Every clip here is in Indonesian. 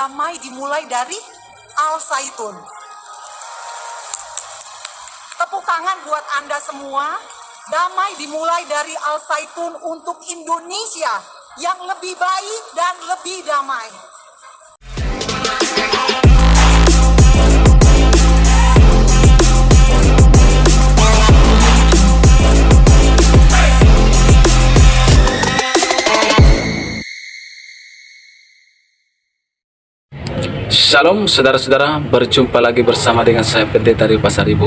damai dimulai dari Al-Zaitun. Tepuk tangan buat Anda semua. Damai dimulai dari Al-Zaitun untuk Indonesia yang lebih baik dan lebih damai. Shalom saudara-saudara, berjumpa lagi bersama dengan saya Pendeta dari Pasar Ibu.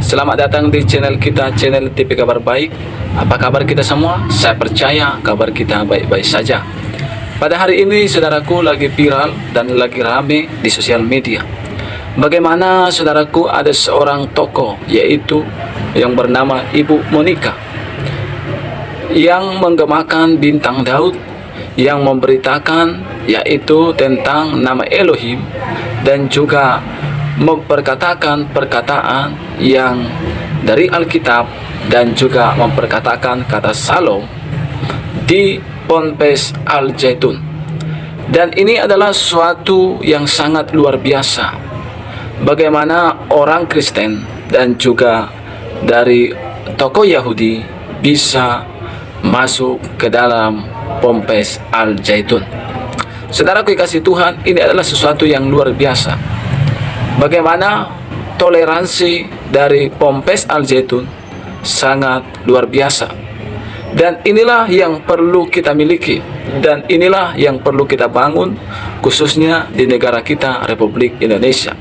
Selamat datang di channel kita, channel TV Kabar Baik. Apa kabar kita semua? Saya percaya kabar kita baik-baik saja. Pada hari ini saudaraku lagi viral dan lagi rame di sosial media. Bagaimana saudaraku ada seorang tokoh yaitu yang bernama Ibu Monica yang menggemakan bintang Daud, yang memberitakan yaitu tentang nama Elohim dan juga memperkatakan perkataan yang dari Alkitab dan juga memperkatakan kata Shalom di Ponpes Al-Zaitun. Dan ini adalah suatu yang sangat luar biasa, bagaimana orang Kristen dan juga dari tokoh Yahudi bisa masuk ke dalam Ponpes Al-Zaitun. Saudaraku kasih Tuhan, ini adalah sesuatu yang luar biasa. Bagaimana toleransi dari Ponpes Al-Zaitun sangat luar biasa. Dan inilah yang perlu kita miliki, dan inilah yang perlu kita bangun, khususnya di negara kita, Republik Indonesia.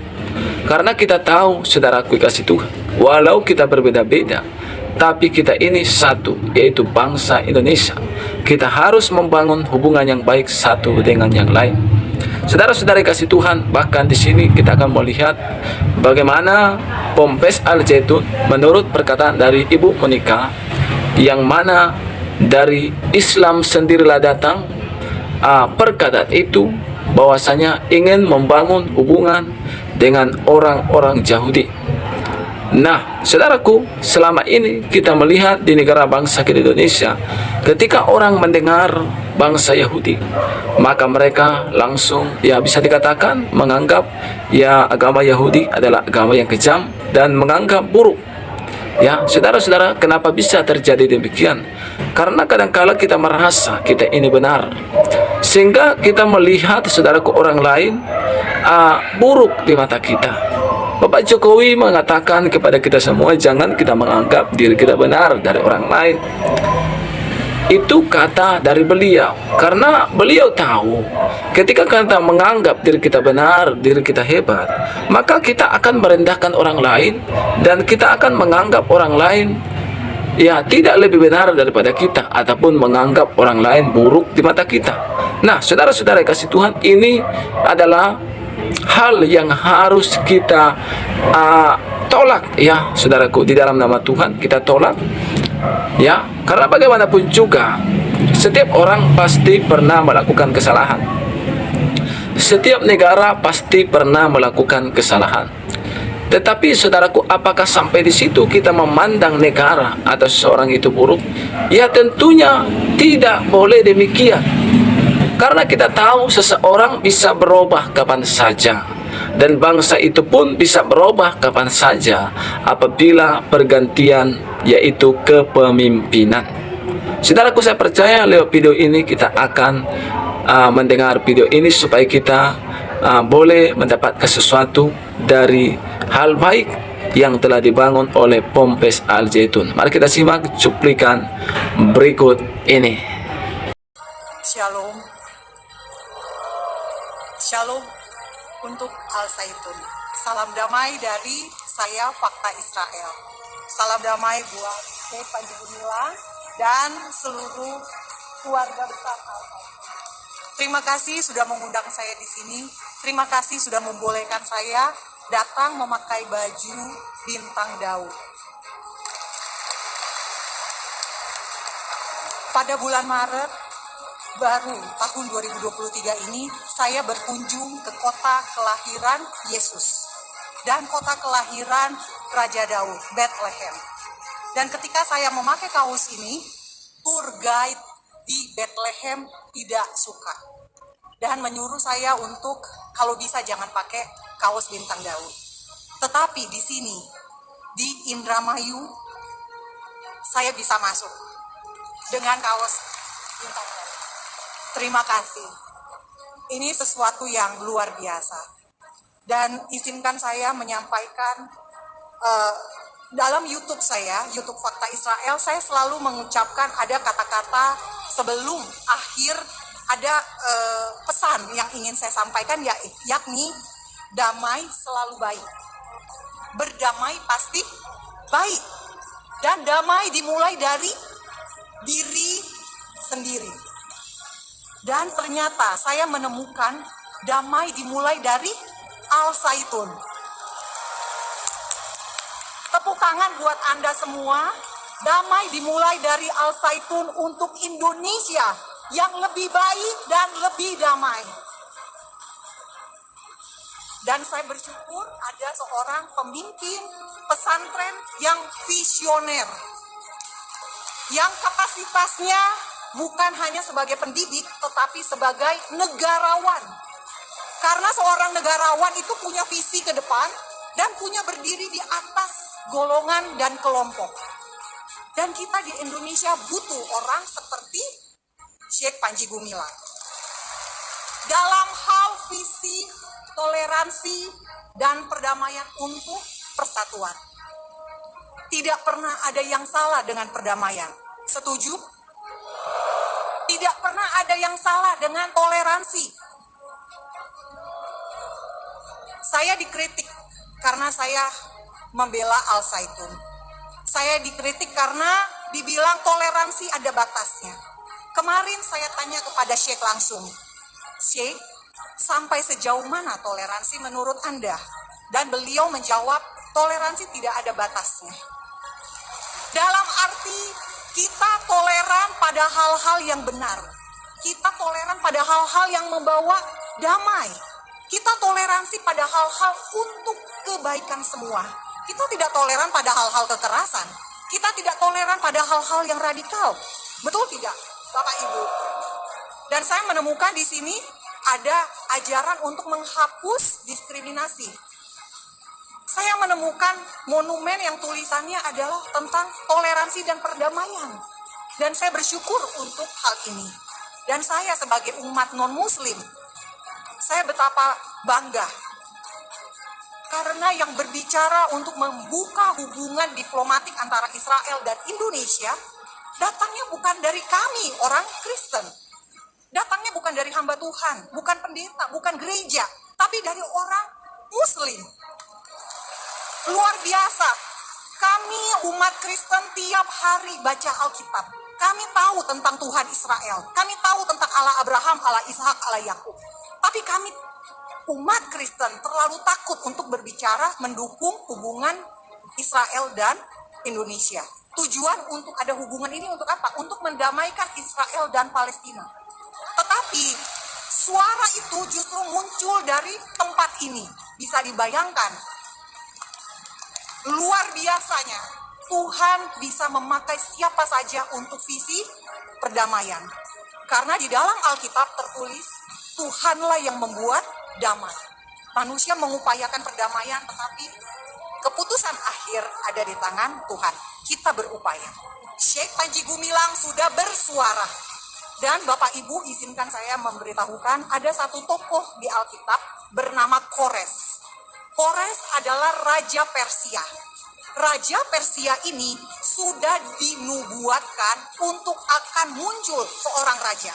Karena kita tahu, saudaraku kasih Tuhan, walau kita berbeda-beda, tapi kita ini satu, yaitu bangsa Indonesia. Kita harus membangun hubungan yang baik satu dengan yang lain. Saudara-saudari kasih Tuhan, bahkan di sini kita akan melihat bagaimana Ponpes Al-Zaitun menurut perkataan dari Ibu Monica, yang mana dari Islam sendirilah datang perkataan itu, bahwasanya ingin membangun hubungan dengan orang-orang Yahudi. Nah, saudaraku, selama ini kita melihat di negara bangsa kita Indonesia, ketika orang mendengar bangsa Yahudi, maka mereka langsung bisa dikatakan menganggap agama Yahudi adalah agama yang kejam dan menganggap buruk. Saudara-saudara, kenapa bisa terjadi demikian? Karena kadang-kala kita merasa kita ini benar, sehingga kita melihat saudaraku orang lain buruk di mata kita. Bapak Jokowi mengatakan kepada kita semua, jangan kita menganggap diri kita benar dari orang lain. Itu kata dari beliau, karena beliau tahu ketika kita menganggap diri kita benar, diri kita hebat, maka kita akan merendahkan orang lain, dan kita akan menganggap orang lain tidak lebih benar daripada kita, ataupun menganggap orang lain buruk di mata kita. Nah, saudara-saudara kasih Tuhan, ini adalah hal yang harus kita tolak, saudaraku, di dalam nama Tuhan kita tolak, karena bagaimanapun juga setiap orang pasti pernah melakukan kesalahan. Setiap negara pasti pernah melakukan kesalahan. Tetapi saudaraku, apakah sampai di situ kita memandang negara atau seseorang itu buruk? Ya tentunya tidak boleh demikian. Karena kita tahu seseorang bisa berubah kapan saja, dan bangsa itu pun bisa berubah kapan saja apabila pergantian yaitu kepemimpinan. Saudaraku, saya percaya lewat video ini kita akan mendengar video ini supaya kita boleh mendapatkan sesuatu dari hal baik yang telah dibangun oleh Ponpes Al-Zaitun. Mari kita simak cuplikan berikut ini. Shalom. Shalom untuk Al-Zaitun. Salam damai dari saya, Fakta Israel. Salam damai buat Panji Gumilang dan seluruh keluarga besar Al-Zaitun. Terima kasih sudah mengundang saya di sini. Terima kasih sudah membolehkan saya datang memakai baju bintang Daud. Pada bulan Maret baru tahun 2023 ini, saya berkunjung ke kota kelahiran Yesus dan kota kelahiran Raja Daud, Bethlehem. Dan ketika saya memakai kaos ini, tour guide di Bethlehem tidak suka. dan menyuruh saya untuk kalau bisa jangan pakai kaos bintang Daud. Tetapi di sini, di Indramayu, saya bisa masuk dengan kaos bintang Daud. Terima kasih. Ini sesuatu yang luar biasa. Dan izinkan saya menyampaikan dalam YouTube saya, YouTube Fakta Israel, saya selalu mengucapkan ada kata-kata sebelum akhir, ada pesan yang ingin saya sampaikan, yakni damai selalu baik. Berdamai pasti baik. Dan damai dimulai dari diri sendiri. Dan ternyata saya menemukan damai dimulai dari Al-Zaitun. Tepuk tangan buat Anda semua. Damai dimulai dari Al-Zaitun untuk Indonesia yang lebih baik dan lebih damai. Dan saya bersyukur ada seorang pemimpin pesantren yang visioner, yang kapasitasnya bukan hanya sebagai pendidik, tetapi sebagai negarawan. Karena seorang negarawan itu punya visi ke depan dan punya berdiri di atas golongan dan kelompok. Dan kita di Indonesia butuh orang seperti Syekh Panji Gumilang. Dalam hal visi, toleransi, dan perdamaian untuk persatuan. Tidak pernah ada yang salah dengan perdamaian. Setuju? Tidak pernah ada yang salah dengan toleransi. Saya dikritik karena saya membela Al-Zaitun. Saya dikritik karena dibilang toleransi ada batasnya. Kemarin saya tanya kepada Syekh langsung, Syekh, sampai sejauh mana toleransi menurut Anda? Dan beliau menjawab, toleransi tidak ada batasnya. Dalam arti kita toleran pada hal-hal yang benar. Kita toleran pada hal-hal yang membawa damai. Kita toleransi pada hal-hal untuk kebaikan semua. Kita tidak toleran pada hal-hal kekerasan. Kita tidak toleran pada hal-hal yang radikal. Betul tidak, Bapak Ibu? Dan saya menemukan di sini ada ajaran untuk menghapus diskriminasi. Saya menemukan monumen yang tulisannya adalah tentang toleransi dan perdamaian. Dan saya bersyukur untuk hal ini. Dan saya sebagai umat non-muslim, saya betapa bangga. Karena yang berbicara untuk membuka hubungan diplomatik antara Israel dan Indonesia, datangnya bukan dari kami, orang Kristen. Datangnya bukan dari hamba Tuhan, bukan pendeta, bukan gereja, tapi dari orang Muslim. Luar biasa. Kami umat Kristen tiap hari baca Alkitab. Kami tahu tentang Tuhan Israel. Kami tahu tentang Allah Abraham, Allah Ishak, Allah Yakub. Tapi kami umat Kristen terlalu takut untuk berbicara mendukung hubungan Israel dan Indonesia. Tujuan untuk ada hubungan ini untuk apa? Untuk mendamaikan Israel dan Palestina. Tetapi suara itu justru muncul dari tempat ini. Bisa dibayangkan. Luar biasanya, Tuhan bisa memakai siapa saja untuk visi perdamaian. Karena di dalam Alkitab tertulis, Tuhanlah yang membuat damai. Manusia mengupayakan perdamaian, tetapi keputusan akhir ada di tangan Tuhan. Kita berupaya. Syekh Panji Gumilang sudah bersuara. Dan Bapak Ibu izinkan saya memberitahukan ada satu tokoh di Alkitab bernama Kores. Kores adalah Raja Persia. Raja Persia ini sudah dinubuatkan untuk akan muncul seorang raja.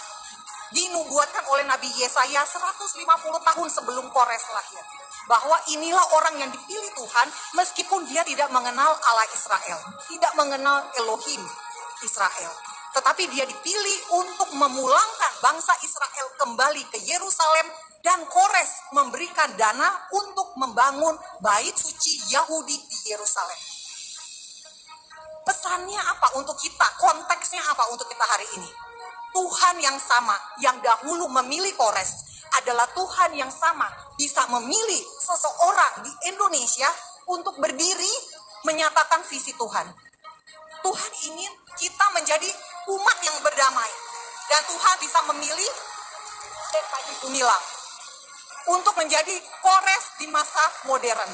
Dinubuatkan oleh Nabi Yesaya 150 tahun sebelum Kores lahir. Bahwa inilah orang yang dipilih Tuhan meskipun dia tidak mengenal Allah Israel. Tidak mengenal Elohim Israel. Tetapi dia dipilih untuk memulangkan bangsa Israel kembali ke Yerusalem. Dan Kores memberikan dana untuk membangun bait suci Yahudi di Yerusalem. Pesannya apa untuk kita? Konteksnya apa untuk kita hari ini? Tuhan yang sama yang dahulu memilih Kores adalah Tuhan yang sama bisa memilih seseorang di Indonesia untuk berdiri menyatakan visi Tuhan. Tuhan ingin kita menjadi umat yang berdamai. Dan Tuhan bisa memilih Syekh Panji Gumilang untuk menjadi Polres di masa modern.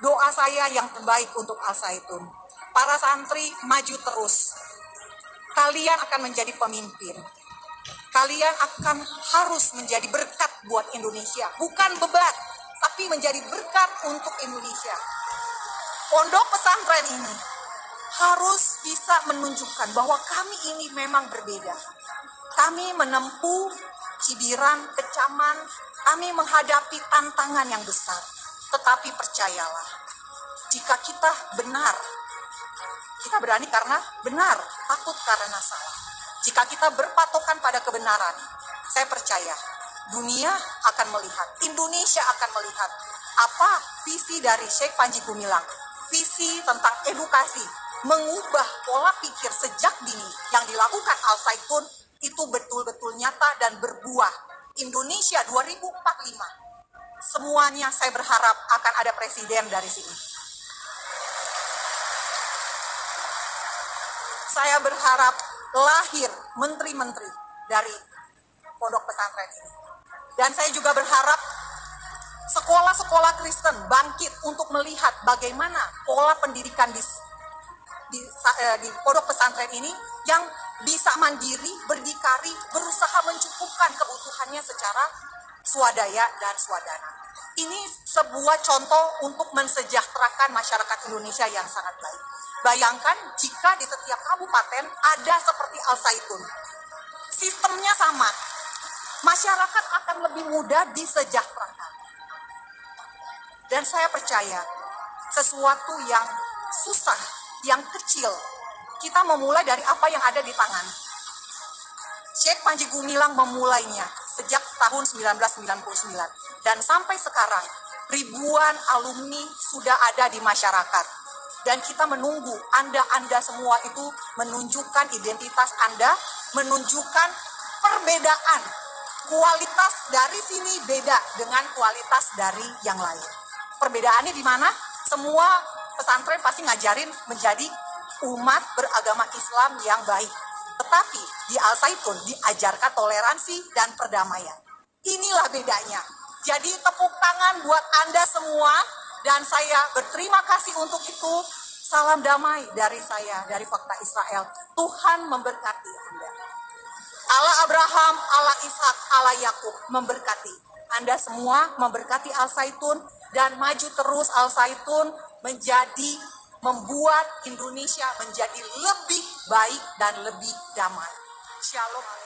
Doa saya yang terbaik untuk Al Zaitun. Para santri maju terus. Kalian akan menjadi pemimpin. Kalian akan harus menjadi berkat buat Indonesia. Bukan beban, tapi menjadi berkat untuk Indonesia. Pondok pesantren ini harus bisa menunjukkan bahwa kami ini memang berbeda. Kami menempuh cibiran, kecaman, kami menghadapi tantangan yang besar. Tetapi percayalah, jika kita benar, kita berani karena benar, takut karena salah. Jika kita berpatokan pada kebenaran, saya percaya dunia akan melihat, Indonesia akan melihat apa visi dari Syekh Panji Gumilang. Visi tentang edukasi, mengubah pola pikir sejak dini yang dilakukan Al Zaitun itu betul-betul nyata dan berbuah. Indonesia 2045. Semuanya saya berharap akan ada presiden dari sini. Saya berharap lahir menteri-menteri dari pondok pesantren ini. Dan saya juga berharap sekolah-sekolah Kristen bangkit untuk melihat bagaimana pola pendidikan di pondok pesantren ini yang bisa mandiri, berdikari, berusaha mencukupkan kebutuhannya secara swadaya dan swadana. Ini sebuah contoh untuk mensejahterakan masyarakat Indonesia yang sangat baik. Bayangkan jika di setiap kabupaten ada seperti Al Zaitun. Sistemnya sama. Masyarakat akan lebih mudah disejahterakan. Dan saya percaya sesuatu yang susah, yang kecil, kita memulai dari apa yang ada di tangan. Syekh Panji Gumilang memulainya sejak tahun 1999. Dan sampai sekarang, ribuan alumni sudah ada di masyarakat. Dan kita menunggu Anda semua itu menunjukkan identitas Anda, menunjukkan perbedaan. Kualitas dari sini beda dengan kualitas dari yang lain. Perbedaannya di mana? Semua pesantren pasti ngajarin menjadi umat beragama Islam yang baik. Tetapi di Al Zaitun diajarkan toleransi dan perdamaian. Inilah bedanya. Jadi tepuk tangan buat Anda semua dan saya berterima kasih untuk itu. Salam damai dari saya, dari Fakta Israel. Tuhan memberkati Anda. Allah Abraham, Allah Ishak, Allah Yakub memberkati. Anda semua memberkati Al Zaitun dan maju terus Al Zaitun membuat Indonesia menjadi lebih baik dan lebih damai. Shalom.